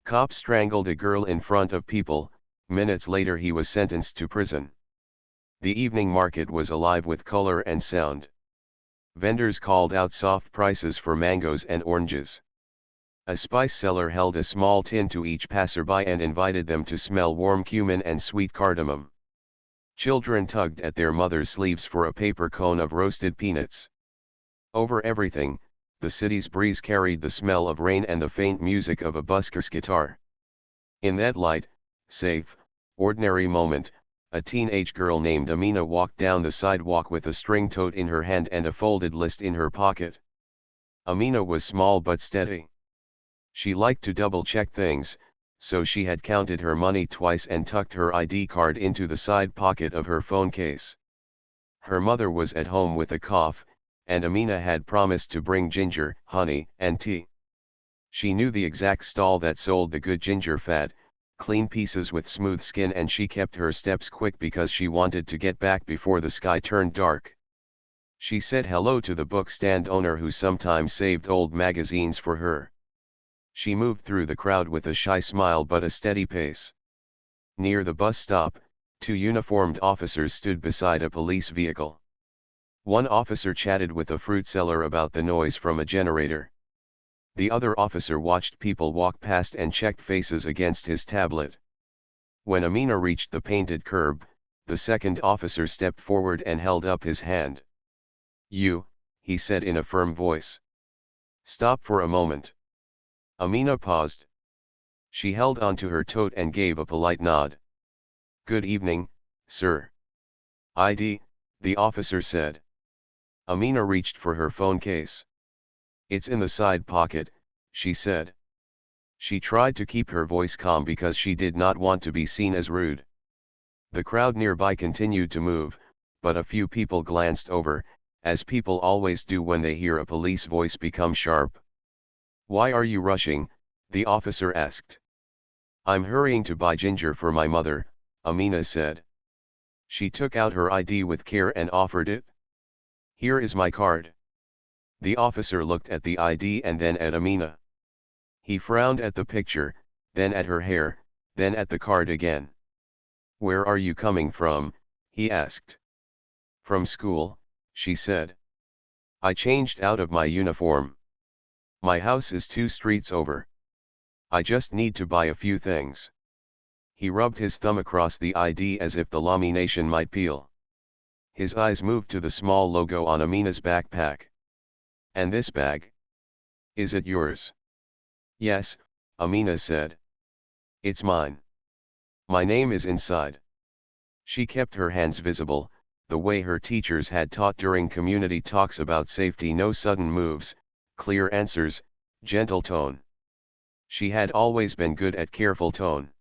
Cop strangled a girl in front of people, minutes later he was sentenced to prison. The evening market was alive with color and sound. Vendors called out soft prices for mangoes and oranges. A spice seller held a small tin to each passerby and invited them to smell warm cumin and sweet cardamom. Children tugged at their mother's sleeves for a paper cone of roasted peanuts. Over everything, the city's breeze carried the smell of rain and the faint music of a busker's guitar. In that light, safe, ordinary moment, a teenage girl named Amina walked down the sidewalk with a string tote in her hand and a folded list in her pocket. Amina was small but steady. She liked to double-check things, so she had counted her money twice and tucked her ID card into the side pocket of her phone case. Her mother was at home with a cough, and Amina had promised to bring ginger, honey, and tea. She knew the exact stall that sold the good ginger fat, clean pieces with smooth skin, and she kept her steps quick because she wanted to get back before the sky turned dark. She said hello to the bookstand owner who sometimes saved old magazines for her. She moved through the crowd with a shy smile but a steady pace. Near the bus stop, two uniformed officers stood beside a police vehicle. One officer chatted with a fruit seller about the noise from a generator. The other officer watched people walk past and checked faces against his tablet. When Amina reached the painted curb, the second officer stepped forward and held up his hand. "You," he said in a firm voice. "Stop for a moment." Amina paused. She held onto her tote and gave a polite nod. "Good evening, sir." "ID," the officer said. Amina reached for her phone case. "It's in the side pocket," she said. She tried to keep her voice calm because she did not want to be seen as rude. The crowd nearby continued to move, but a few people glanced over, as people always do when they hear a police voice become sharp. "Why are you rushing?" the officer asked. "I'm hurrying to buy ginger for my mother," Amina said. She took out her ID with care and offered it. "Here is my card." The officer looked at the ID and then at Amina. He frowned at the picture, then at her hair, then at the card again. "Where are you coming from?" he asked. "From school," she said. "I changed out of my uniform. My house is 2 streets over. I just need to buy a few things." He rubbed his thumb across the ID as if the lamination might peel. His eyes moved to the small logo on Amina's backpack. "And this bag? Is it yours?" "Yes," Amina said. "It's mine. My name is inside." She kept her hands visible, the way her teachers had taught during community talks about safety: no sudden moves, clear answers, gentle tone. She had always been good at careful tone.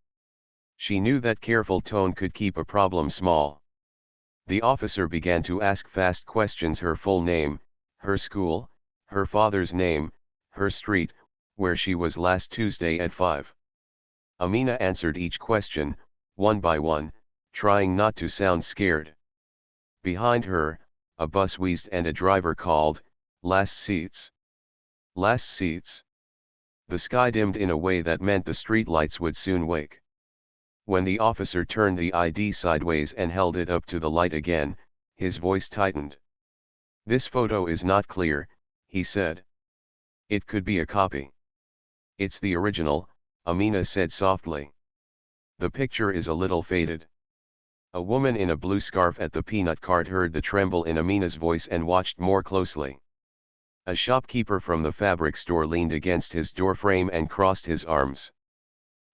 She knew that careful tone could keep a problem small. The officer began to ask fast questions: her full name, her school, her father's name, her street, where she was last Tuesday at 5. Amina answered each question, one by one, trying not to sound scared. Behind her, a bus wheezed and a driver called, "Last seats. Last seats." The sky dimmed in a way that meant the streetlights would soon wake. When the officer turned the ID sideways and held it up to the light again, his voice tightened. "This photo is not clear," he said. "It could be a copy." "It's the original," Amina said softly. "The picture is a little faded." A woman in a blue scarf at the peanut cart heard the tremble in Amina's voice and watched more closely. A shopkeeper from the fabric store leaned against his doorframe and crossed his arms.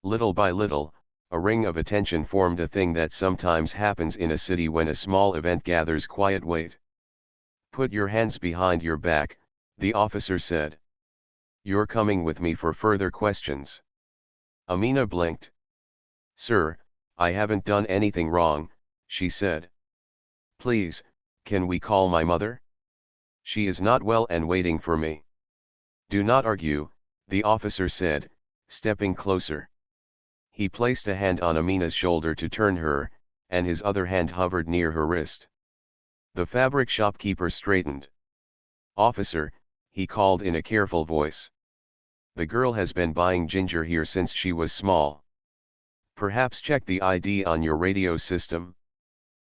Little by little, a ring of attention formed, a thing that sometimes happens in a city when a small event gathers quiet weight. "Put your hands behind your back," the officer said. "You're coming with me for further questions." Amina blinked. "Sir, I haven't done anything wrong," she said. "Please, can we call my mother? She is not well and waiting for me." "Do not argue," the officer said, stepping closer. He placed a hand on Amina's shoulder to turn her, and his other hand hovered near her wrist. The fabric shopkeeper straightened. "Officer," he called in a careful voice. The girl has been buying ginger here since she was small. Perhaps check the ID on your radio system.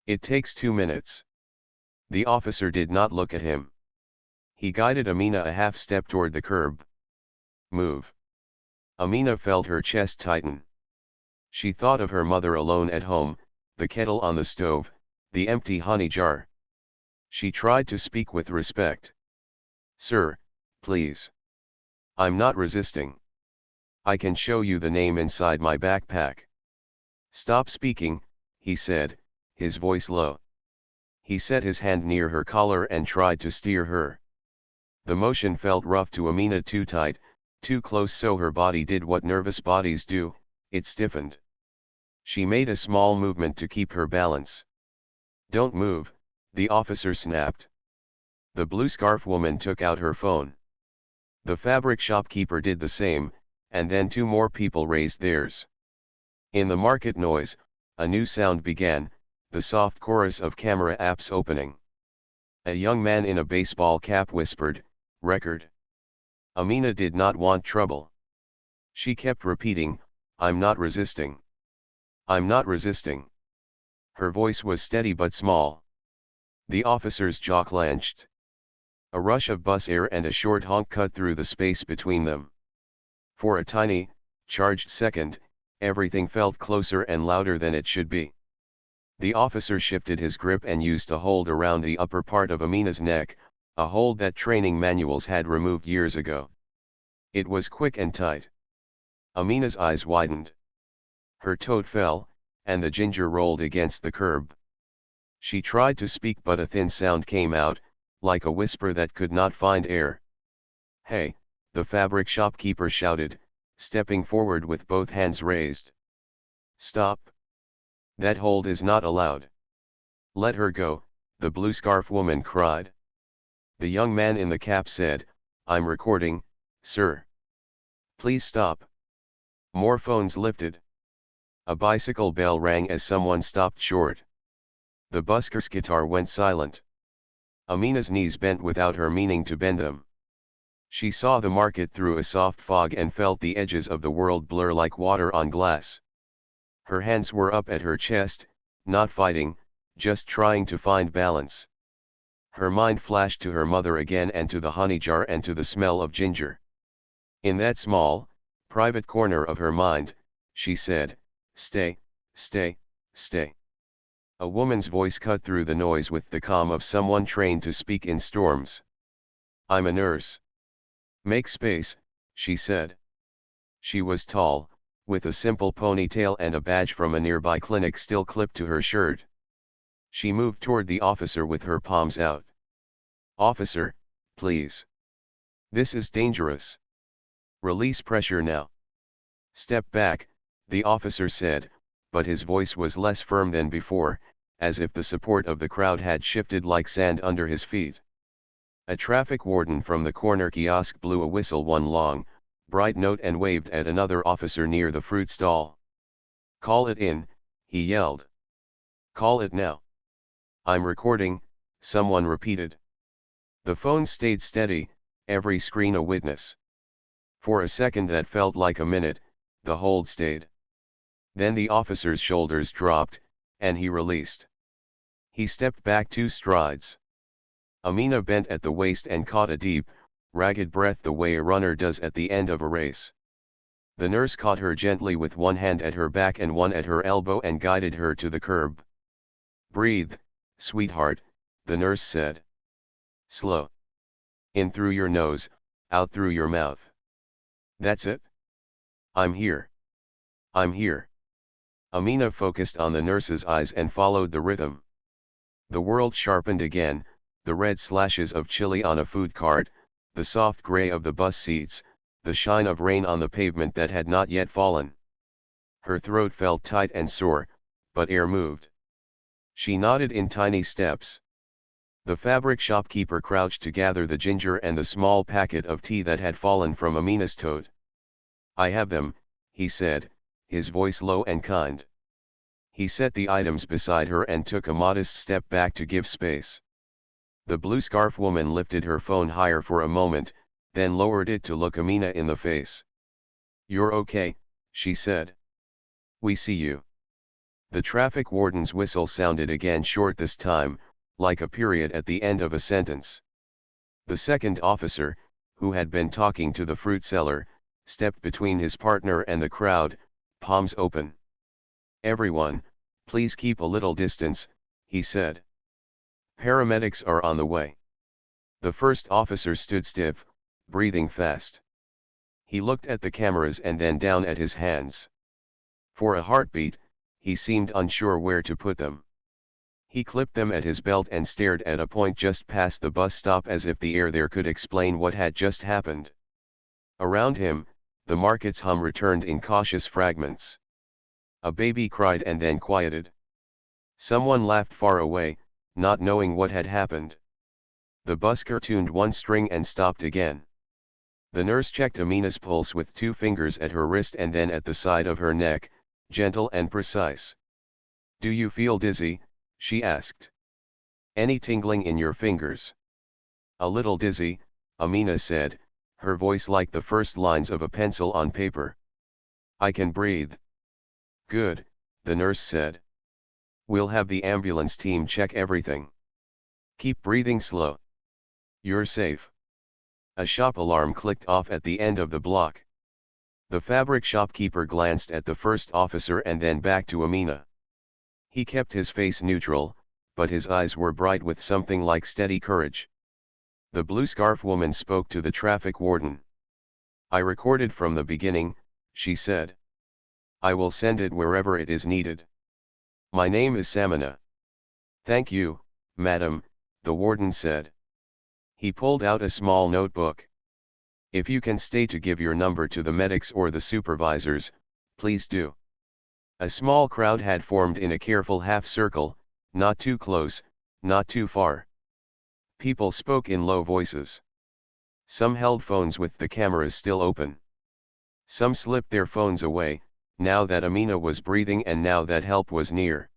It takes 2 minutes. The officer did not look at him. He guided Amina a half step toward the curb. Move. Amina felt her chest tighten. She thought of her mother alone at home, the kettle on the stove, the empty honey jar. She tried to speak with respect. Sir, please. I'm not resisting. I can show you the name inside my backpack. Stop speaking, he said, his voice low. He set his hand near her collar and tried to steer her. The motion felt rough to Amina, too tight, too close, so her body did what nervous bodies do, it stiffened. She made a small movement to keep her balance. Don't move, the officer snapped. The blue scarf woman took out her phone. The fabric shopkeeper did the same, and then 2 more people raised theirs. In the market noise, a new sound began, the soft chorus of camera apps opening. A young man in a baseball cap whispered, "Record." Amina did not want trouble. She kept repeating, "I'm not resisting. I'm not resisting." Her voice was steady but small. The officer's jaw clenched. A rush of bus air and a short honk cut through the space between them. For a tiny, charged second, everything felt closer and louder than it should be. The officer shifted his grip and used a hold around the upper part of Amina's neck, a hold that training manuals had removed years ago. It was quick and tight. Amina's eyes widened. Her toad fell, and the ginger rolled against the curb. She tried to speak, but a thin sound came out, like a whisper that could not find air. "Hey," the fabric shopkeeper shouted, stepping forward with both hands raised. "Stop. That hold is not allowed." "Let her go," the blue scarf woman cried. The young man in the cap said, "I'm recording, sir. Please stop." More phones lifted. A bicycle bell rang as someone stopped short. The busker's guitar went silent. Amina's knees bent without her meaning to bend them. She saw the market through a soft fog and felt the edges of the world blur like water on glass. Her hands were up at her chest, not fighting, just trying to find balance. Her mind flashed to her mother again, and to the honey jar, and to the smell of ginger. In that small, private corner of her mind, she said, "Stay, stay, stay." A woman's voice cut through the noise with the calm of someone trained to speak in storms. "I'm a nurse." "Make space," she said. She was tall, with a simple ponytail and a badge from a nearby clinic still clipped to her shirt. She moved toward the officer with her palms out. "Officer, please. This is dangerous. Release pressure now." "Step back," the officer said, but his voice was less firm than before, as if the support of the crowd had shifted like sand under his feet. A traffic warden from the corner kiosk blew a whistle, one long, bright note, and waved at another officer near the fruit stall. "Call it in," he yelled. "Call it now." "I'm recording," someone repeated. The phone stayed steady, every screen a witness. For a second that felt like a minute, the hold stayed. Then the officer's shoulders dropped, and he released. He stepped back 2 strides. Amina bent at the waist and caught a deep, ragged breath the way a runner does at the end of a race. The nurse caught her gently with one hand at her back and one at her elbow and guided her to the curb. "Breathe, sweetheart," the nurse said. "Slow. In through your nose, out through your mouth. That's it. I'm here. I'm here." Amina focused on the nurse's eyes and followed the rhythm. The world sharpened again, the red slashes of chili on a food cart, the soft gray of the bus seats, the shine of rain on the pavement that had not yet fallen. Her throat felt tight and sore, but air moved. She nodded in tiny steps. The fabric shopkeeper crouched to gather the ginger and the small packet of tea that had fallen from Amina's tote. "I have them," he said, his voice low and kind. He set the items beside her and took a modest step back to give space. The blue scarf woman lifted her phone higher for a moment, then lowered it to look Amina in the face. "You're okay," she said. "We see you." The traffic warden's whistle sounded again, short this time, like a period at the end of a sentence. The second officer, who had been talking to the fruit seller, stepped between his partner and the crowd, palms open. "Everyone, please keep a little distance," he said. "Paramedics are on the way." The first officer stood stiff, breathing fast. He looked at the cameras and then down at his hands. For a heartbeat, he seemed unsure where to put them. He clipped them at his belt and stared at a point just past the bus stop as if the air there could explain what had just happened. Around him, the market's hum returned in cautious fragments. A baby cried and then quieted. Someone laughed far away, not knowing what had happened. The busker tuned one string and stopped again. The nurse checked Amina's pulse with 2 fingers at her wrist and then at the side of her neck, gentle and precise. "Do you feel dizzy?" she asked. "Any tingling in your fingers?" "A little dizzy," Amina said, her voice like the first lines of a pencil on paper. "I can breathe." "Good," the nurse said. "We'll have the ambulance team check everything. Keep breathing slow. You're safe." A shop alarm clicked off at the end of the block. The fabric shopkeeper glanced at the first officer and then back to Amina. He kept his face neutral, but his eyes were bright with something like steady courage. The blue scarf woman spoke to the traffic warden. "I recorded from the beginning," she said. "I will send it wherever it is needed. My name is Samina." "Thank you, madam," the warden said. He pulled out a small notebook. "If you can stay to give your number to the medics or the supervisors, please do." A small crowd had formed in a careful half-circle, not too close, not too far. People spoke in low voices. Some held phones with the cameras still open. Some slipped their phones away, now that Amina was breathing and now that help was near.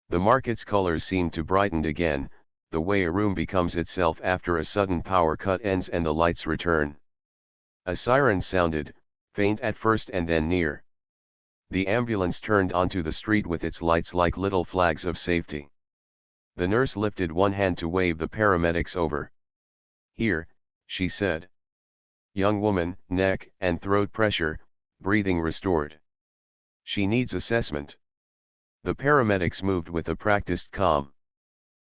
The market's colors seemed to brighten again, the way a room becomes itself after a sudden power cut ends and the lights return. A siren sounded, faint at first and then near. The ambulance turned onto the street with its lights like little flags of safety. The nurse lifted one hand to wave the paramedics over. "Here," she said. "Young woman, neck and throat pressure, breathing restored. She needs assessment." The paramedics moved with a practiced calm.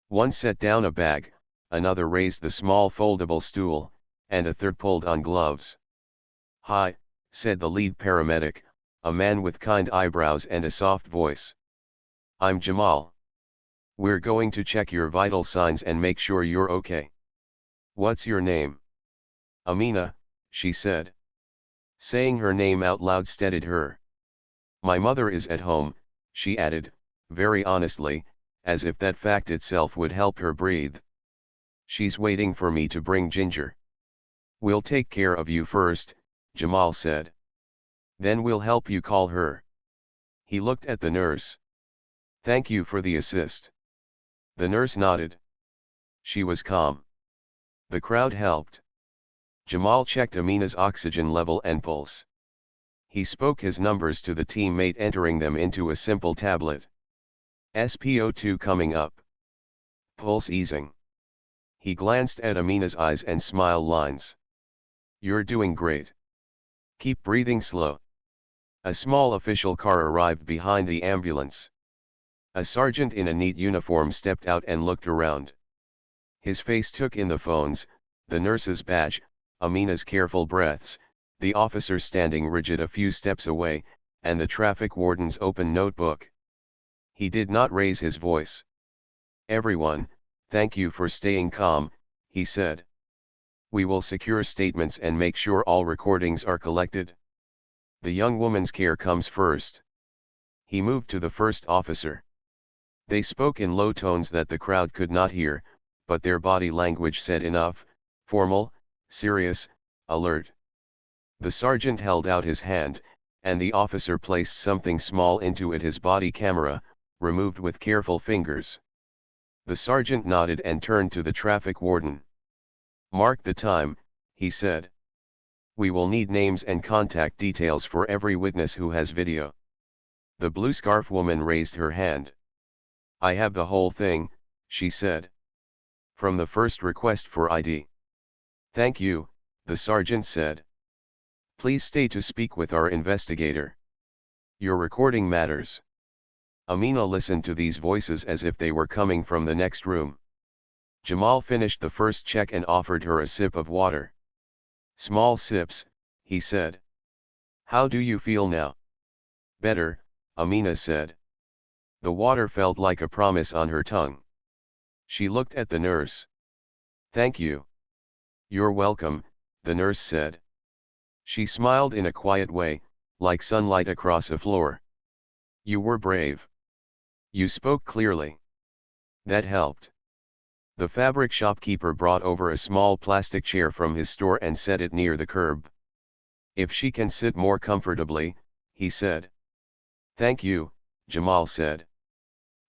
One set down a bag, another raised the small foldable stool, and a third pulled on gloves. "Hi," said the lead paramedic, a man with kind eyebrows and a soft voice. "I'm Jamal. We're going to check your vital signs and make sure you're okay. What's your name?" "Amina," she said. Saying her name out loud steadied her. "My mother is at home," she added, very honestly, as if that fact itself would help her breathe. "She's waiting for me to bring Ginger." "We'll take care of you first," Jamal said. "Then we'll help you call her." He looked at the nurse. "Thank you for the assist." The nurse nodded. She was calm. The crowd helped. Jamal checked Amina's oxygen level and pulse. He spoke his numbers to the teammate, entering them into a simple tablet. SpO2 coming up. Pulse easing. He glanced at Amina's eyes and smile lines. "You're doing great. Keep breathing slow." A small official car arrived behind the ambulance. A sergeant in a neat uniform stepped out and looked around. His face took in the phones, the nurse's badge, Amina's careful breaths, the officer standing rigid a few steps away, and the traffic warden's open notebook. He did not raise his voice. "Everyone, thank you for staying calm," he said. "We will secure statements and make sure all recordings are collected. The young woman's care comes first." He moved to the first officer. They spoke in low tones that the crowd could not hear, but their body language said enough: formal, serious, alert. The sergeant held out his hand, and the officer placed something small into it, his body camera, removed with careful fingers. The sergeant nodded and turned to the traffic warden. "Mark the time," he said. We will need names and contact details for every witness who has video. The blue scarf woman raised her hand. I have the whole thing, she said. From the first request for ID. Thank you, the sergeant said. Please stay to speak with our investigator. Your recording matters. Amina listened to these voices as if they were coming from the next room. Jamal finished the first check and offered her a sip of water. Small sips, he said. How do you feel now? Better, Amina said. The water felt like a promise on her tongue. She looked at the nurse. Thank you. You're welcome, the nurse said. She smiled in a quiet way, like sunlight across a floor. You were brave. You spoke clearly. That helped. The fabric shopkeeper brought over a small plastic chair from his store and set it near the curb. If she can sit more comfortably, he said. Thank you, Jamal said.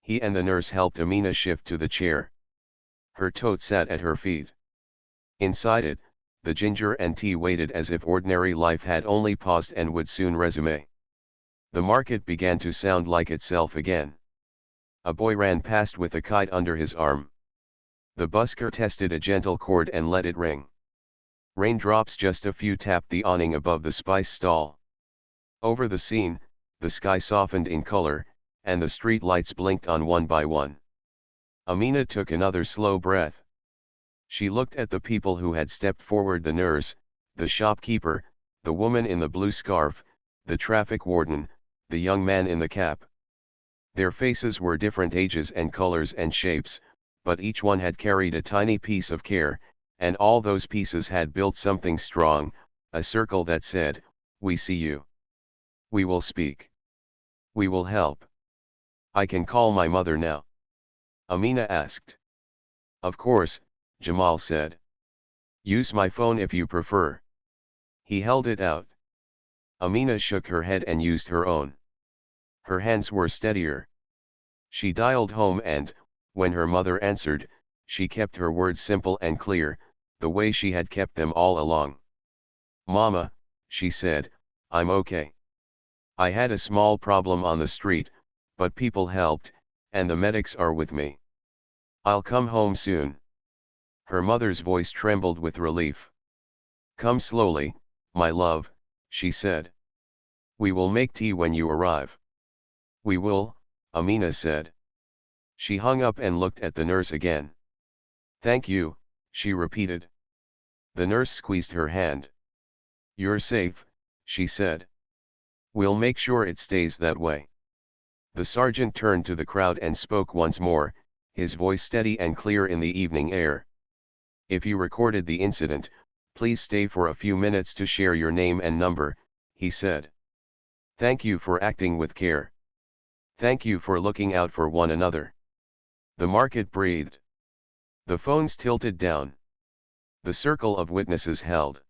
He and the nurse helped Amina shift to the chair. Her tote sat at her feet. Inside it, the ginger and tea waited as if ordinary life had only paused and would soon resume. The market began to sound like itself again. A boy ran past with a kite under his arm. The busker tested a gentle chord and let it ring. Raindrops just a few tapped the awning above the spice stall. Over the scene, the sky softened in color, and the street lights blinked on one by one. Amina took another slow breath. She looked at the people who had stepped forward: the nurse, the shopkeeper, the woman in the blue scarf, the traffic warden, the young man in the cap. Their faces were different ages and colors and shapes, but each one had carried a tiny piece of care, and all those pieces had built something strong, a circle that said, "We see you. We will speak. We will help." I can call my mother now? Amina asked. Of course, Jamal said. Use my phone if you prefer. He held it out. Amina shook her head and used her own. Her hands were steadier. She dialed home and, when her mother answered, she kept her words simple and clear, the way she had kept them all along. Mama, she said, I'm okay. I had a small problem on the street, but people helped, and the medics are with me. I'll come home soon. Her mother's voice trembled with relief. Come slowly, my love, she said. We will make tea when you arrive. We will, Amina said. She hung up and looked at the nurse again. Thank you, she repeated. The nurse squeezed her hand. You're safe, she said. We'll make sure it stays that way. The sergeant turned to the crowd and spoke once more, his voice steady and clear in the evening air. If you recorded the incident, please stay for a few minutes to share your name and number, he said. Thank you for acting with care. Thank you for looking out for one another. The market breathed. The phones tilted down. The circle of witnesses held.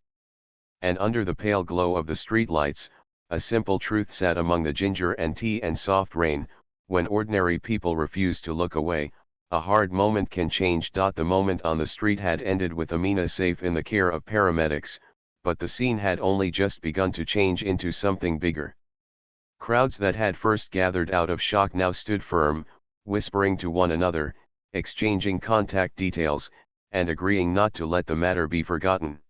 And under the pale glow of the streetlights, a simple truth sat among the ginger and tea and soft rain: when ordinary people refuse to look away, a hard moment can change. The moment on the street had ended with Amina safe in the care of paramedics, but the scene had only just begun to change into something bigger. Crowds that had first gathered out of shock now stood firm, whispering to one another, exchanging contact details, and agreeing not to let the matter be forgotten.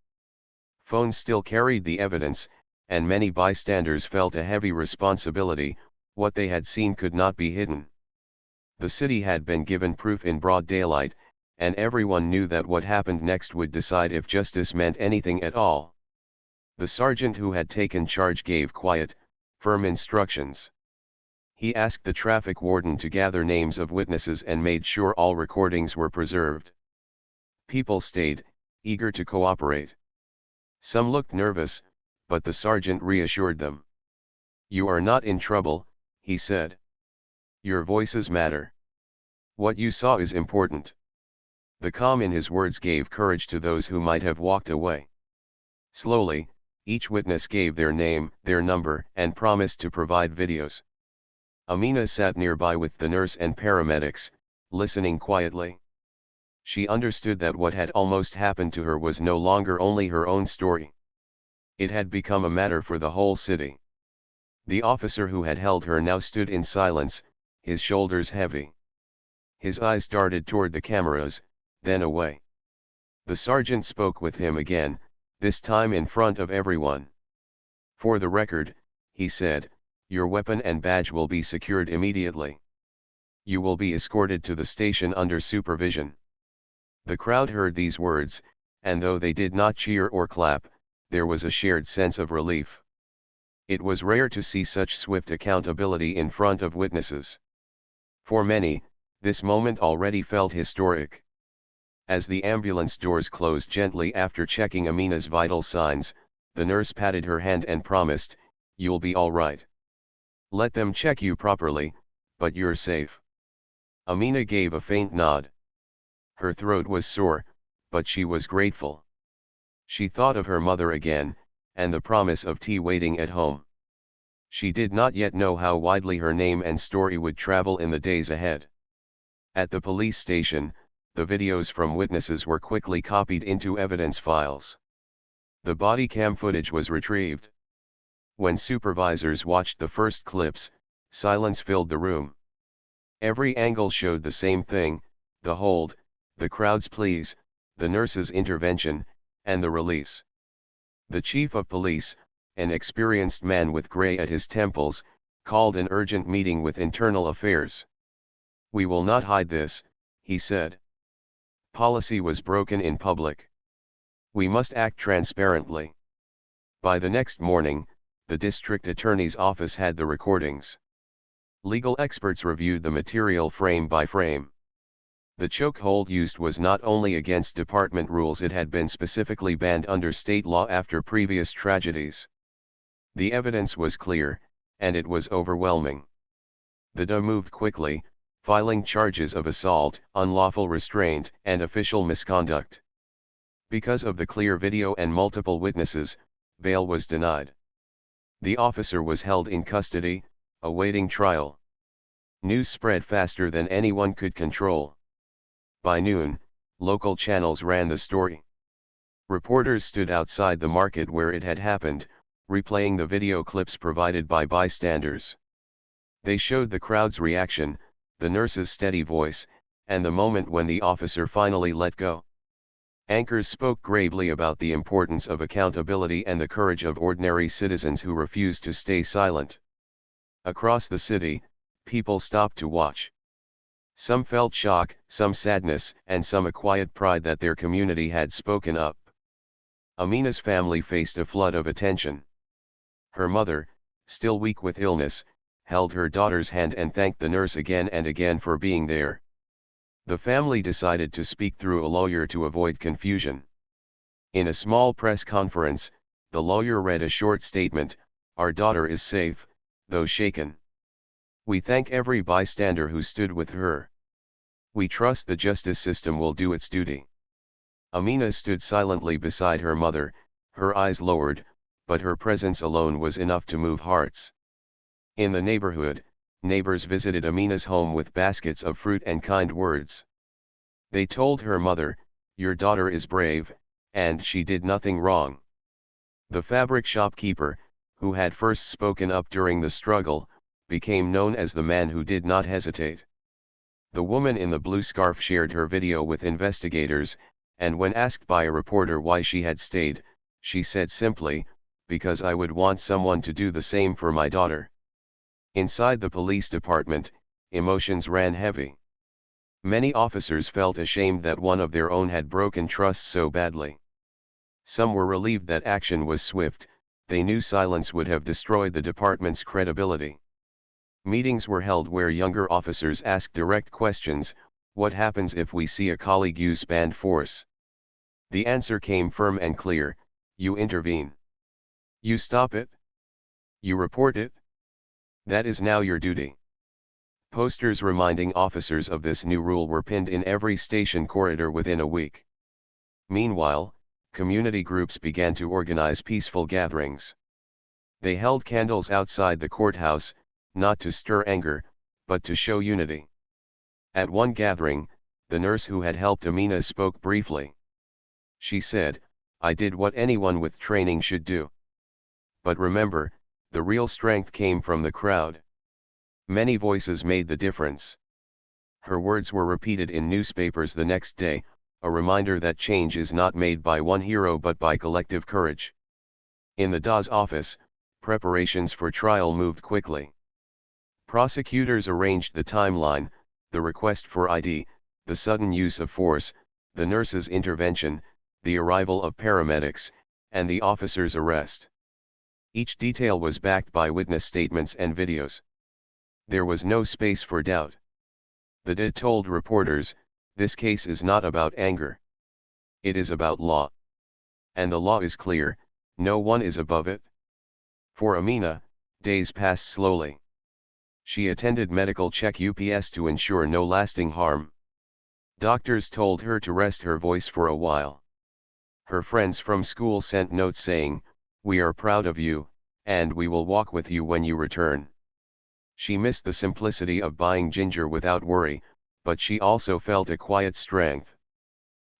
Phones still carried the evidence, and many bystanders felt a heavy responsibility. What they had seen could not be hidden. The city had been given proof in broad daylight, and everyone knew that what happened next would decide if justice meant anything at all. The sergeant who had taken charge gave quiet, firm instructions. He asked the traffic warden to gather names of witnesses and made sure all recordings were preserved. People stayed, eager to cooperate. Some looked nervous, but the sergeant reassured them. You are not in trouble, he said. Your voices matter. What you saw is important. The calm in his words gave courage to those who might have walked away. Slowly, each witness gave their name, their number, and promised to provide videos. Amina sat nearby with the nurse and paramedics, listening quietly. She understood that what had almost happened to her was no longer only her own story. It had become a matter for the whole city. The officer who had held her now stood in silence, his shoulders heavy. His eyes darted toward the cameras, then away. The sergeant spoke with him again, this time in front of everyone. "For the record," he said, "your weapon and badge will be secured immediately. You will be escorted to the station under supervision." The crowd heard these words, and though they did not cheer or clap, there was a shared sense of relief. It was rare to see such swift accountability in front of witnesses. For many, this moment already felt historic. As the ambulance doors closed gently after checking Amina's vital signs, the nurse patted her hand and promised, "You'll be all right. Let them check you properly, but you're safe." Amina gave a faint nod. Her throat was sore, but she was grateful. She thought of her mother again, and the promise of tea waiting at home. She did not yet know how widely her name and story would travel in the days ahead. At the police station, the videos from witnesses were quickly copied into evidence files. The body cam footage was retrieved. When supervisors watched the first clips, silence filled the room. Every angle showed the same thing: the hold, the crowd's pleas, the nurse's intervention, and the release. The chief of police, an experienced man with gray at his temples, called an urgent meeting with Internal Affairs. "We will not hide this," he said. "Policy was broken in public. We must act transparently." By the next morning, the district attorney's office had the recordings. Legal experts reviewed the material frame by frame. The chokehold used was not only against department rules, it had been specifically banned under state law after previous tragedies. The evidence was clear, and it was overwhelming. The DA moved quickly, filing charges of assault, unlawful restraint, and official misconduct. Because of the clear video and multiple witnesses, bail was denied. The officer was held in custody, awaiting trial. News spread faster than anyone could control. By noon, local channels ran the story. Reporters stood outside the market where it had happened, replaying the video clips provided by bystanders. They showed the crowd's reaction, the nurse's steady voice, and the moment when the officer finally let go. Anchors spoke gravely about the importance of accountability and the courage of ordinary citizens who refused to stay silent. Across the city, people stopped to watch. Some felt shock, some sadness, and some a quiet pride that their community had spoken up. Amina's family faced a flood of attention. Her mother, still weak with illness, held her daughter's hand and thanked the nurse again and again for being there. The family decided to speak through a lawyer to avoid confusion. In a small press conference, the lawyer read a short statement: "Our daughter is safe, though shaken. We thank every bystander who stood with her. We trust the justice system will do its duty." Amina stood silently beside her mother, her eyes lowered, but her presence alone was enough to move hearts. In the neighborhood, neighbors visited Amina's home with baskets of fruit and kind words. They told her mother, "Your daughter is brave, and she did nothing wrong." The fabric shopkeeper, who had first spoken up during the struggle, became known as the man who did not hesitate. The woman in the blue scarf shared her video with investigators, and when asked by a reporter why she had stayed, she said simply, "Because I would want someone to do the same for my daughter." Inside the police department, emotions ran heavy. Many officers felt ashamed that one of their own had broken trust so badly. Some were relieved that action was swift; they knew silence would have destroyed the department's credibility. Meetings were held where younger officers asked direct questions: "What happens if we see a colleague use banned force?" The answer came firm and clear: "You intervene. You stop it. You report it. That is now your duty." Posters reminding officers of this new rule were pinned in every station corridor within a week. Meanwhile, community groups began to organize peaceful gatherings. They held candles outside the courthouse, not to stir anger, but to show unity. At one gathering, the nurse who had helped Amina spoke briefly. She said, "I did what anyone with training should do. But remember, the real strength came from the crowd. Many voices made the difference. Her words were repeated in newspapers the next day, a reminder that change is not made by one hero but by collective courage. In the DA's office, preparations for trial moved quickly. Prosecutors arranged the timeline, the request for ID, the sudden use of force, the nurse's intervention, the arrival of paramedics, and the officer's arrest. Each detail was backed by witness statements and videos. There was no space for doubt. The DA told reporters, "This case is not about anger. It is about law. And the law is clear, no one is above it." For Amina, days passed slowly. She attended medical check-ups to ensure no lasting harm. Doctors told her to rest her voice for a while. Her friends from school sent notes saying, "We are proud of you, and we will walk with you when you return." She missed the simplicity of buying ginger without worry, but she also felt a quiet strength.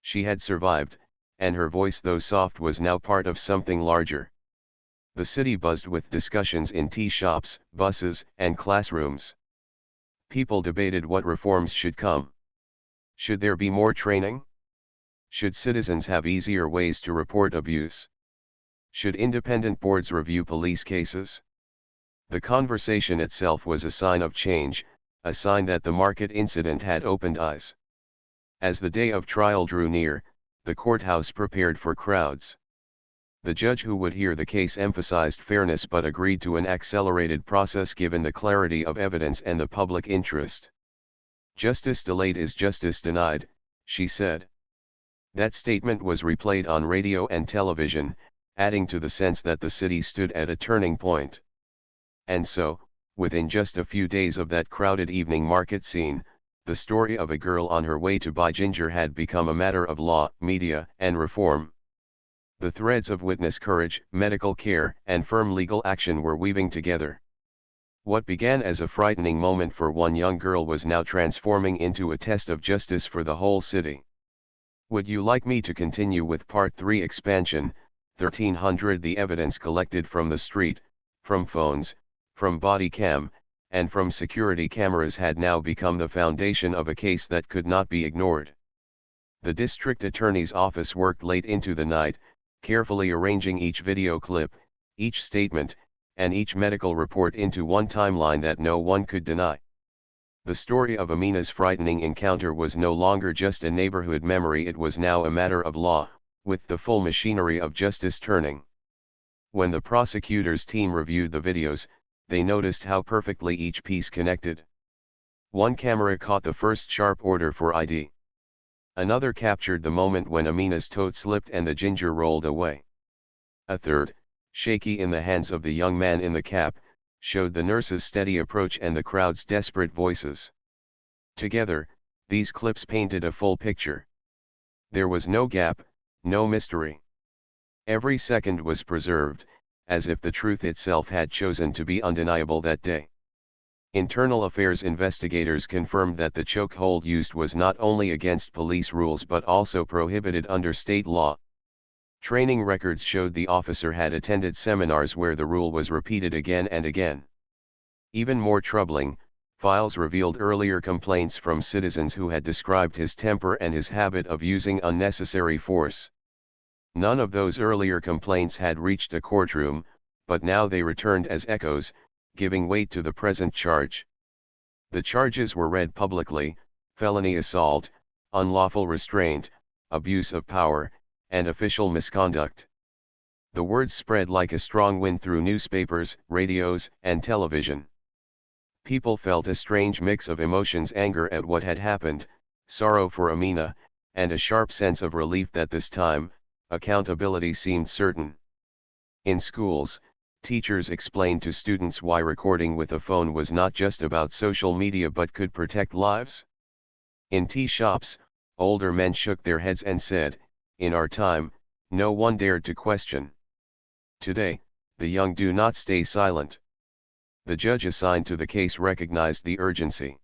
She had survived, and her voice, though soft, was now part of something larger. The city buzzed with discussions in tea shops, buses, and classrooms. People debated what reforms should come. Should there be more training? Should citizens have easier ways to report abuse? Should independent boards review police cases? The conversation itself was a sign of change, a sign that the market incident had opened eyes. As the day of trial drew near, the courthouse prepared for crowds. The judge who would hear the case emphasized fairness but agreed to an accelerated process given the clarity of evidence and the public interest. "Justice delayed is justice denied," she said. That statement was replayed on radio and television, adding to the sense that the city stood at a turning point. And so, within just a few days of that crowded evening market scene, the story of a girl on her way to buy ginger had become a matter of law, media, and reform. The threads of witness courage, medical care, and firm legal action were weaving together. What began as a frightening moment for one young girl was now transforming into a test of justice for the whole city. Would you like me to continue with Part 3 expansion? 1300 The evidence collected from the street, from phones, from body cam, and from security cameras had now become the foundation of a case that could not be ignored. The district attorney's office worked late into the night, carefully arranging each video clip, each statement, and each medical report into one timeline that no one could deny. The story of Amina's frightening encounter was no longer just a neighborhood memory, it was now a matter of law, with the full machinery of justice turning. When the prosecutor's team reviewed the videos, they noticed how perfectly each piece connected. One camera caught the first sharp order for ID. Another captured the moment when Amina's tote slipped and the ginger rolled away. A third, shaky in the hands of the young man in the cap, showed the nurse's steady approach and the crowd's desperate voices. Together, these clips painted a full picture. There was no gap, no mystery. Every second was preserved, as if the truth itself had chosen to be undeniable that day. Internal Affairs investigators confirmed that the chokehold used was not only against police rules but also prohibited under state law. Training records showed the officer had attended seminars where the rule was repeated again and again. Even more troubling, files revealed earlier complaints from citizens who had described his temper and his habit of using unnecessary force. None of those earlier complaints had reached a courtroom, but now they returned as echoes, giving weight to the present charge. The charges were read publicly: felony assault, unlawful restraint, abuse of power, and official misconduct. The words spread like a strong wind through newspapers, radios, and television. People felt a strange mix of emotions: anger at what had happened, sorrow for Amina, and a sharp sense of relief that this time, accountability seemed certain. In schools, teachers explained to students why recording with a phone was not just about social media but could protect lives. In tea shops, older men shook their heads and said, "In our time, no one dared to question." Today, the young do not stay silent. The judge assigned to the case recognized the urgency.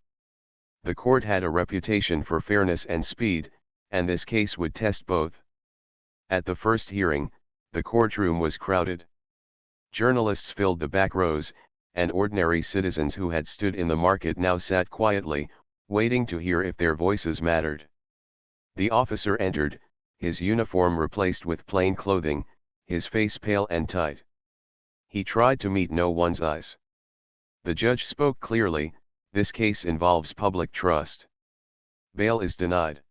The court had a reputation for fairness and speed, and this case would test both. At the first hearing, the courtroom was crowded. Journalists filled the back rows, and ordinary citizens who had stood in the market now sat quietly, waiting to hear if their voices mattered. The officer entered, his uniform replaced with plain clothing, his face pale and tight. He tried to meet no one's eyes. The judge spoke clearly, "This case involves public trust. Bail is denied.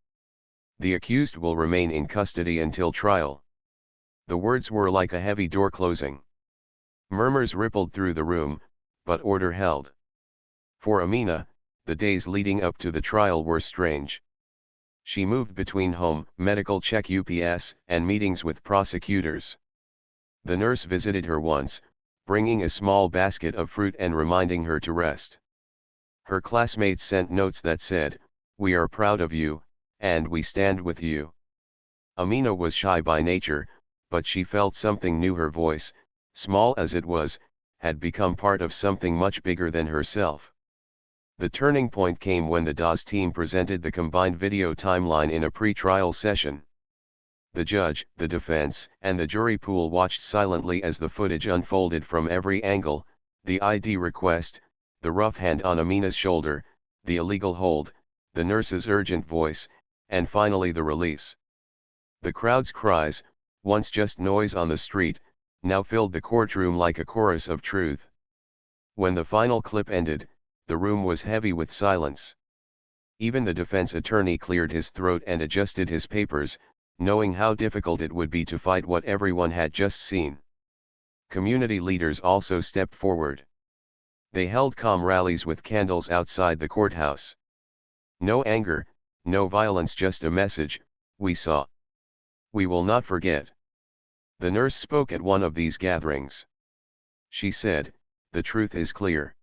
The accused will remain in custody until trial." The words were like a heavy door closing. Murmurs rippled through the room, but order held. For Amina, the days leading up to the trial were strange. She moved between home, medical check UPS, and meetings with prosecutors. The nurse visited her once, bringing a small basket of fruit and reminding her to rest. Her classmates sent notes that said, "We are proud of you, and we stand with you." Amina was shy by nature, but she felt something new. Her voice, small as it was, had become part of something much bigger than herself. The turning point came when the DAS team presented the combined video timeline in a pre-trial session. The judge, the defense, and the jury pool watched silently as the footage unfolded from every angle: the ID request, the rough hand on Amina's shoulder, the illegal hold, the nurse's urgent voice, and finally the release. The crowd's cries, once just noise on the street, now filled the courtroom like a chorus of truth. When the final clip ended, the room was heavy with silence. Even the defense attorney cleared his throat and adjusted his papers, knowing how difficult it would be to fight what everyone had just seen. Community leaders also stepped forward. They held calm rallies with candles outside the courthouse. No anger, no violence, just a message: "We saw. We will not forget." The nurse spoke at one of these gatherings. She said, "The truth is clear.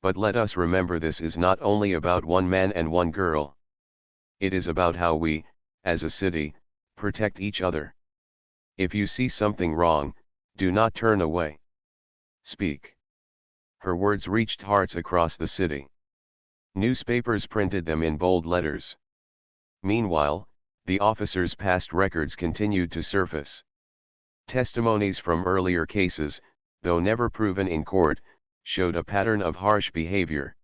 But let us remember, this is not only about one man and one girl. It is about how we, as a city, protect each other. If you see something wrong, do not turn away. Speak." Her words reached hearts across the city. Newspapers printed them in bold letters. Meanwhile, the officers' past records continued to surface. Testimonies from earlier cases, though never proven in court, showed a pattern of harsh behavior.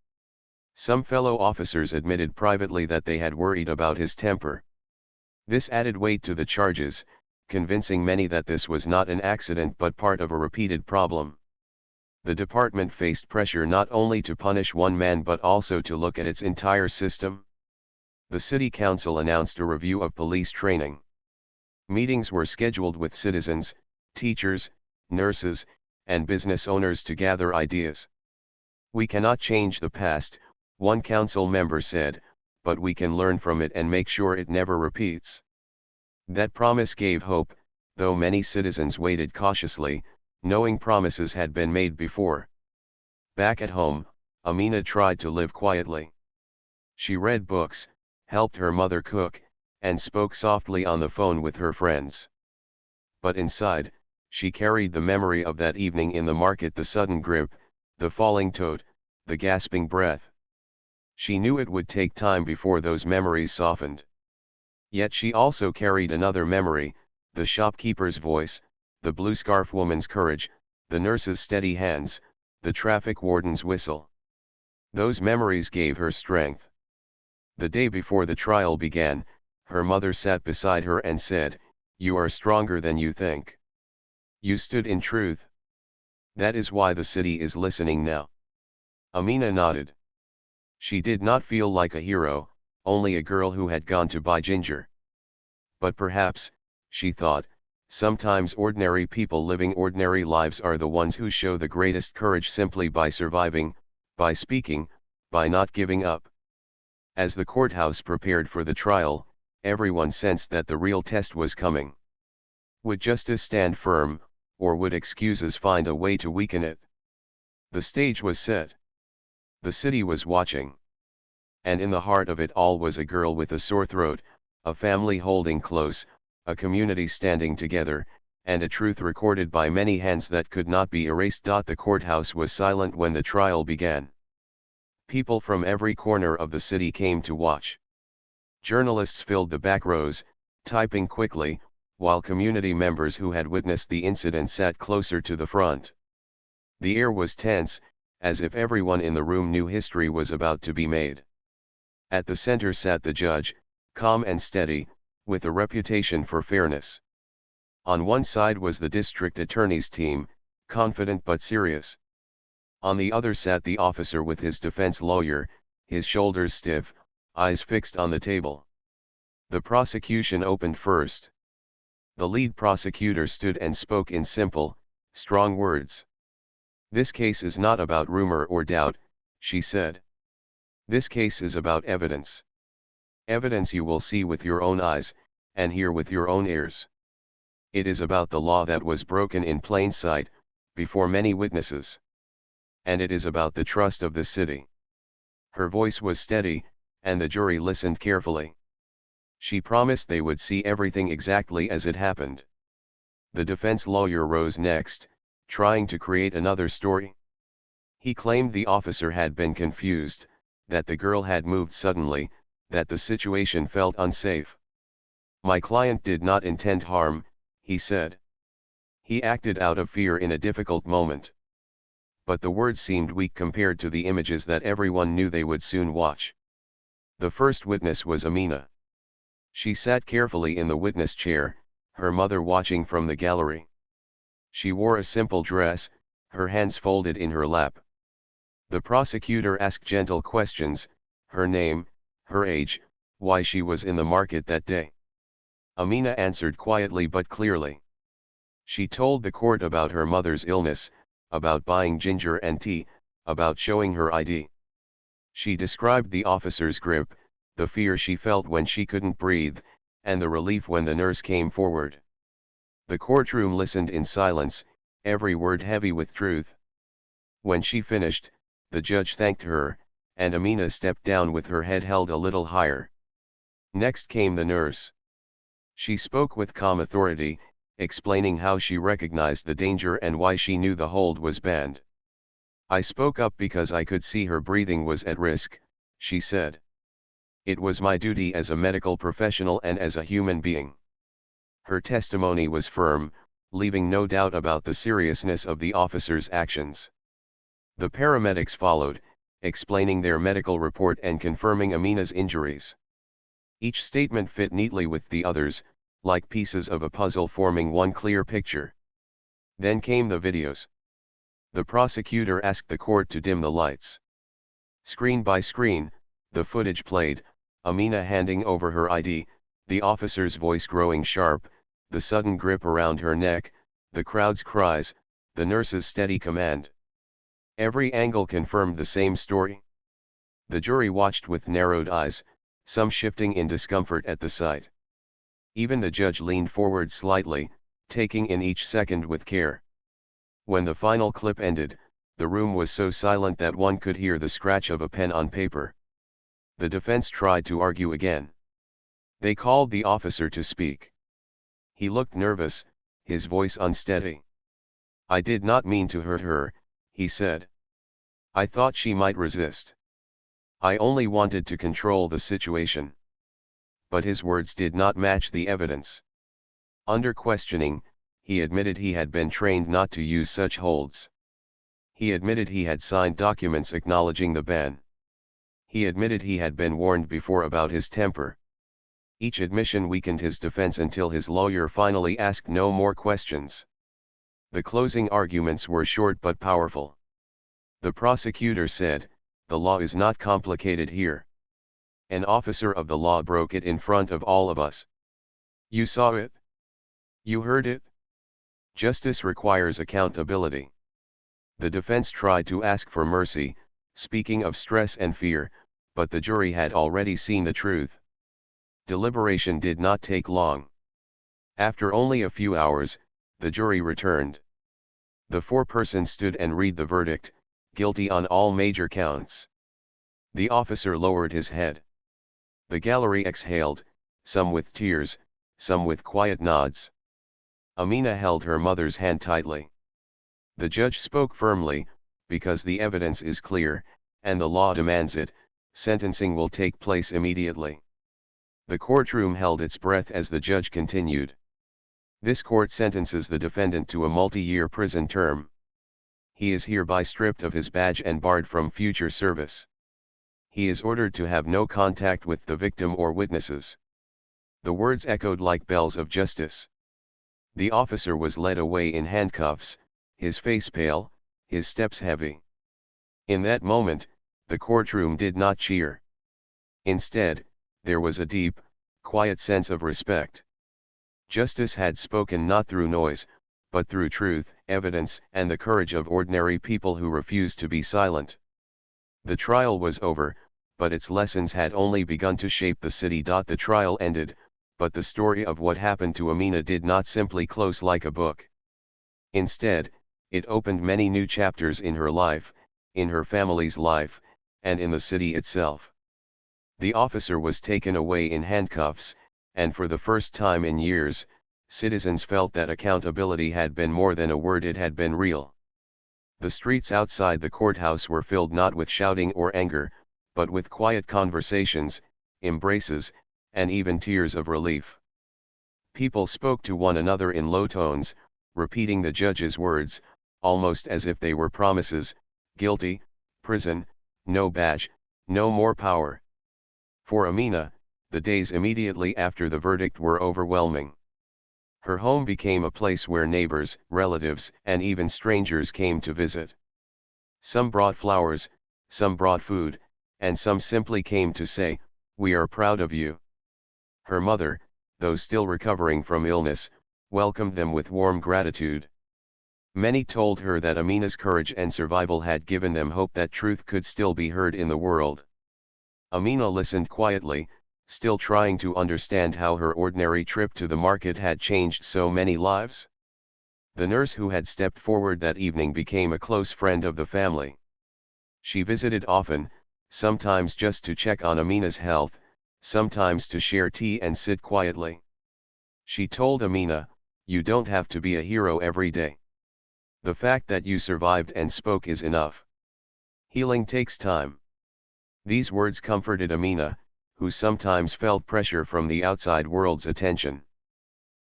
Some fellow officers admitted privately that they had worried about his temper. This added weight to the charges, convincing many that this was not an accident but part of a repeated problem. The department faced pressure not only to punish one man but also to look at its entire system. The city council announced a review of police training. Meetings were scheduled with citizens, teachers, nurses, and business owners to gather ideas. "We cannot change the past," one council member said, "but we can learn from it and make sure it never repeats." That promise gave hope, though many citizens waited cautiously, knowing promises had been made before. Back at home, Amina tried to live quietly. She read books, helped her mother cook, and spoke softly on the phone with her friends. But inside, she carried the memory of that evening in the market: the sudden grip, the falling toad, the gasping breath. She knew it would take time before those memories softened. Yet she also carried another memory: the shopkeeper's voice, the blue scarf woman's courage, the nurse's steady hands, the traffic warden's whistle. Those memories gave her strength. The day before the trial began, her mother sat beside her and said, "You are stronger than you think. You stood in truth. That is why the city is listening now." Amina nodded. She did not feel like a hero, only a girl who had gone to buy ginger. But perhaps, she thought, sometimes ordinary people living ordinary lives are the ones who show the greatest courage, simply by surviving, by speaking, by not giving up. As the courthouse prepared for the trial, everyone sensed that the real test was coming. Would justice stand firm, or would excuses find a way to weaken it? The stage was set. The city was watching. And in the heart of it all was a girl with a sore throat, a family holding close, a community standing together, and a truth recorded by many hands that could not be erased. The courthouse was silent when the trial began. People from every corner of the city came to watch. Journalists filled the back rows, typing quickly, while community members who had witnessed the incident sat closer to the front. The air was tense, as if everyone in the room knew history was about to be made. At the center sat the judge, calm and steady, with a reputation for fairness. On one side was the district attorney's team, confident but serious. On the other sat the officer with his defense lawyer, his shoulders stiff, eyes fixed on the table. The prosecution opened first. The lead prosecutor stood and spoke in simple, strong words. "This case is not about rumor or doubt," she said. "This case is about evidence. Evidence you will see with your own eyes, and hear with your own ears. It is about the law that was broken in plain sight, before many witnesses. And it is about the trust of the city." Her voice was steady, and the jury listened carefully. She promised they would see everything exactly as it happened. The defense lawyer rose next, trying to create another story. He claimed the officer had been confused, that the girl had moved suddenly, that the situation felt unsafe. "My client did not intend harm," he said. "He acted out of fear in a difficult moment." But the words seemed weak compared to the images that everyone knew they would soon watch. The first witness was Amina. She sat carefully in the witness chair, her mother watching from the gallery. She wore a simple dress, her hands folded in her lap. The prosecutor asked gentle questions, her name, her age, why she was in the market that day. Amina answered quietly but clearly. She told the court about her mother's illness, about buying ginger and tea, about showing her ID. She described the officer's grip, the fear she felt when she couldn't breathe, and the relief when the nurse came forward. The courtroom listened in silence, every word heavy with truth. When she finished, the judge thanked her, and Amina stepped down with her head held a little higher. Next came the nurse. She spoke with calm authority, explaining how she recognized the danger and why she knew the hold was banned. "I spoke up because I could see her breathing was at risk," she said. "It was my duty as a medical professional and as a human being." Her testimony was firm, leaving no doubt about the seriousness of the officer's actions. The paramedics followed, explaining their medical report and confirming Amina's injuries. Each statement fit neatly with the others, like pieces of a puzzle forming one clear picture. Then came the videos. The prosecutor asked the court to dim the lights. Screen by screen, the footage played, Amina handing over her ID, the officer's voice growing sharp, the sudden grip around her neck, the crowd's cries, the nurse's steady command. Every angle confirmed the same story. The jury watched with narrowed eyes, some shifting in discomfort at the sight. Even the judge leaned forward slightly, taking in each second with care. When the final clip ended, the room was so silent that one could hear the scratch of a pen on paper. The defense tried to argue again. They called the officer to speak. He looked nervous, his voice unsteady. "I did not mean to hurt her," he said. "I thought she might resist. I only wanted to control the situation." But his words did not match the evidence. Under questioning, he admitted he had been trained not to use such holds. He admitted he had signed documents acknowledging the ban. He admitted he had been warned before about his temper. Each admission weakened his defense until his lawyer finally asked no more questions. The closing arguments were short but powerful. The prosecutor said, "The law is not complicated here. An officer of the law broke it in front of all of us. You saw it. You heard it. Justice requires accountability." The defense tried to ask for mercy, speaking of stress and fear, but the jury had already seen the truth. Deliberation did not take long. After only a few hours, the jury returned. The foreperson stood and read the verdict, guilty on all major counts. The officer lowered his head. The gallery exhaled, some with tears, some with quiet nods. Amina held her mother's hand tightly. The judge spoke firmly, "Because the evidence is clear, and the law demands it, sentencing will take place immediately." The courtroom held its breath as the judge continued. This court sentences the defendant to a multi-year prison term. He is hereby stripped of his badge and barred from future service. He is ordered to have no contact with the victim or witnesses. The words echoed like bells of justice. The officer was led away in handcuffs, his face pale, his steps heavy. In that moment, the courtroom did not cheer. Instead, there was a deep, quiet sense of respect. Justice had spoken not through noise, but through truth, evidence, and the courage of ordinary people who refused to be silent. The trial was over, but its lessons had only begun to shape the city. The trial ended, but the story of what happened to Amina did not simply close like a book. Instead, it opened many new chapters in her life, in her family's life, and in the city itself. The officer was taken away in handcuffs, and for the first time in years, citizens felt that accountability had been more than a word, it had been real. The streets outside the courthouse were filled not with shouting or anger, but with quiet conversations, embraces, and even tears of relief. People spoke to one another in low tones, repeating the judge's words, almost as if they were promises: guilty, prison, no badge, no more power. For Amina, the days immediately after the verdict were overwhelming. Her home became a place where neighbors, relatives, and even strangers came to visit. Some brought flowers, some brought food, and some simply came to say, "We are proud of you." Her mother, though still recovering from illness, welcomed them with warm gratitude. Many told her that Amina's courage and survival had given them hope that truth could still be heard in the world. Amina listened quietly, still trying to understand how her ordinary trip to the market had changed so many lives. The nurse who had stepped forward that evening became a close friend of the family. She visited often, sometimes just to check on Amina's health, sometimes to share tea and sit quietly. She told Amina, "You don't have to be a hero every day. The fact that you survived and spoke is enough. Healing takes time." These words comforted Amina, who sometimes felt pressure from the outside world's attention.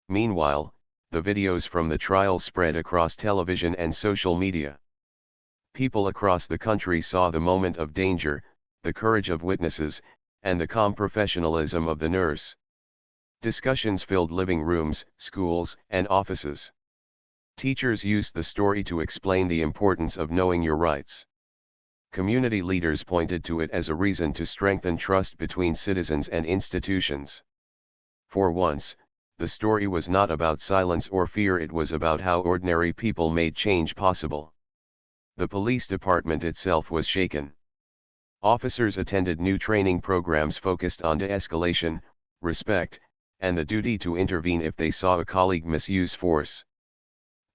Meanwhile, the videos from the trial spread across television and social media. People across the country saw the moment of danger, the courage of witnesses, and the calm professionalism of the nurse. Discussions filled living rooms, schools, and offices. Teachers used the story to explain the importance of knowing your rights. Community leaders pointed to it as a reason to strengthen trust between citizens and institutions. For once, the story was not about silence or fear, it was about how ordinary people made change possible. The police department itself was shaken. Officers attended new training programs focused on de-escalation, respect, and the duty to intervene if they saw a colleague misuse force.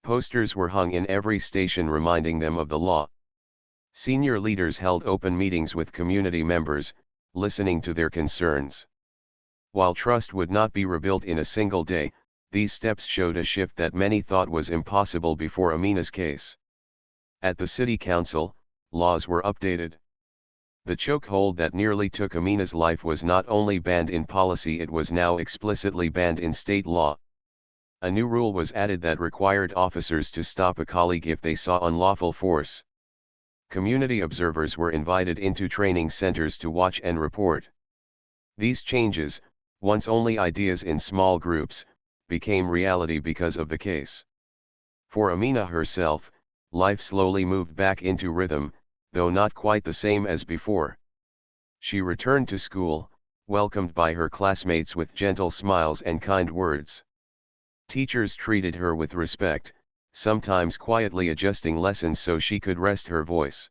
Posters were hung in every station reminding them of the law. Senior leaders held open meetings with community members, listening to their concerns. While trust would not be rebuilt in a single day, these steps showed a shift that many thought was impossible before Amina's case. At the city council, laws were updated. The chokehold that nearly took Amina's life was not only banned in policy, it was now explicitly banned in state law. A new rule was added that required officers to stop a colleague if they saw unlawful force. Community observers were invited into training centers to watch and report. These changes, once only ideas in small groups, became reality because of the case. For Amina herself, life slowly moved back into rhythm, though not quite the same as before. She returned to school, welcomed by her classmates with gentle smiles and kind words. Teachers treated her with respect, sometimes quietly adjusting lessons so she could rest her voice.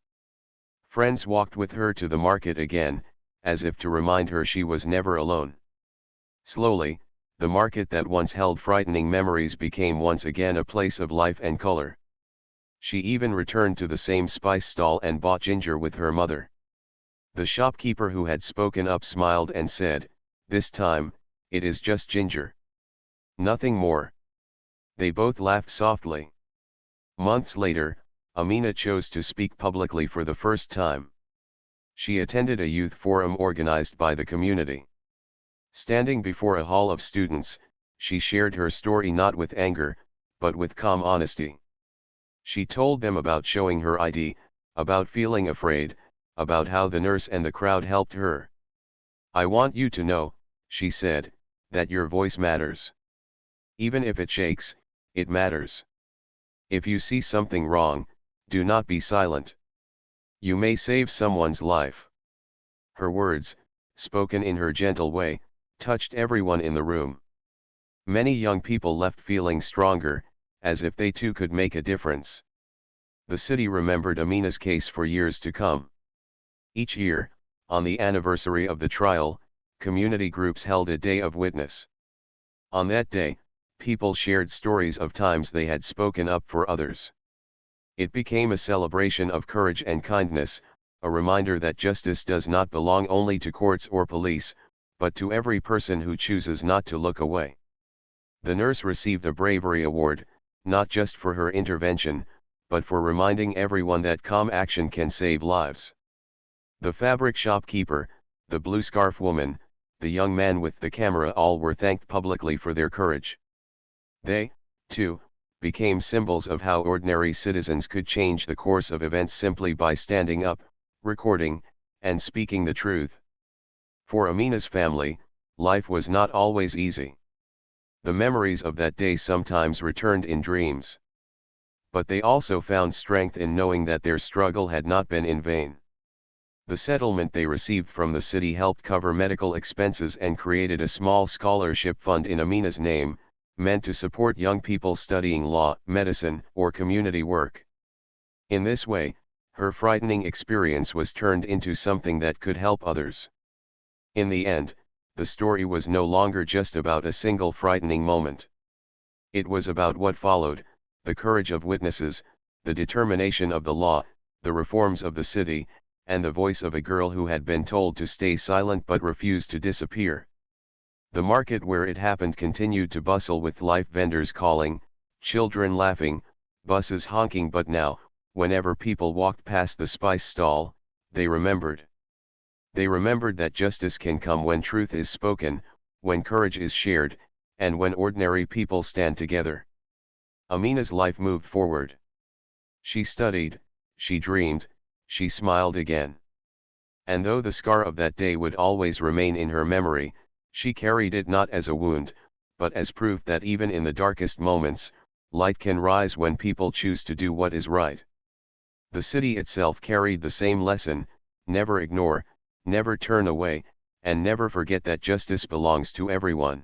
Friends walked with her to the market again, as if to remind her she was never alone. Slowly, the market that once held frightening memories became once again a place of life and color. She even returned to the same spice stall and bought ginger with her mother. The shopkeeper who had spoken up smiled and said, "This time, it is just ginger. Nothing more." They both laughed softly. Months later, Amina chose to speak publicly for the first time. She attended a youth forum organized by the community. Standing before a hall of students, she shared her story not with anger, but with calm honesty. She told them about showing her ID, about feeling afraid, about how the nurse and the crowd helped her. "I want you to know," she said, "that your voice matters. Even if it shakes, it matters. If you see something wrong, do not be silent. You may save someone's life." Her words, spoken in her gentle way, touched everyone in the room. Many young people left feeling stronger, as if they too could make a difference. The city remembered Amina's case for years to come. Each year, on the anniversary of the trial, community groups held a day of witness. On that day, people shared stories of times they had spoken up for others. It became a celebration of courage and kindness, a reminder that justice does not belong only to courts or police, but to every person who chooses not to look away. The nurse received a bravery award, not just for her intervention, but for reminding everyone that calm action can save lives. The fabric shopkeeper, the blue scarf woman, the young man with the camera, all were thanked publicly for their courage. They, too, became symbols of how ordinary citizens could change the course of events simply by standing up, recording, and speaking the truth. For Amina's family, life was not always easy. The memories of that day sometimes returned in dreams. But they also found strength in knowing that their struggle had not been in vain. The settlement they received from the city helped cover medical expenses and created a small scholarship fund in Amina's name, meant to support young people studying law, medicine, or community work. In this way, her frightening experience was turned into something that could help others. In the end, the story was no longer just about a single frightening moment. It was about what followed: the courage of witnesses, the determination of the law, the reforms of the city, and the voice of a girl who had been told to stay silent but refused to disappear. The market where it happened continued to bustle with life, vendors calling, children laughing, buses honking, but now, whenever people walked past the spice stall, they remembered. They remembered that justice can come when truth is spoken, when courage is shared, and when ordinary people stand together. Amina's life moved forward. She studied, she dreamed, she smiled again. And though the scar of that day would always remain in her memory, she carried it not as a wound, but as proof that even in the darkest moments, light can rise when people choose to do what is right. The city itself carried the same lesson: never ignore, never turn away, and never forget that justice belongs to everyone.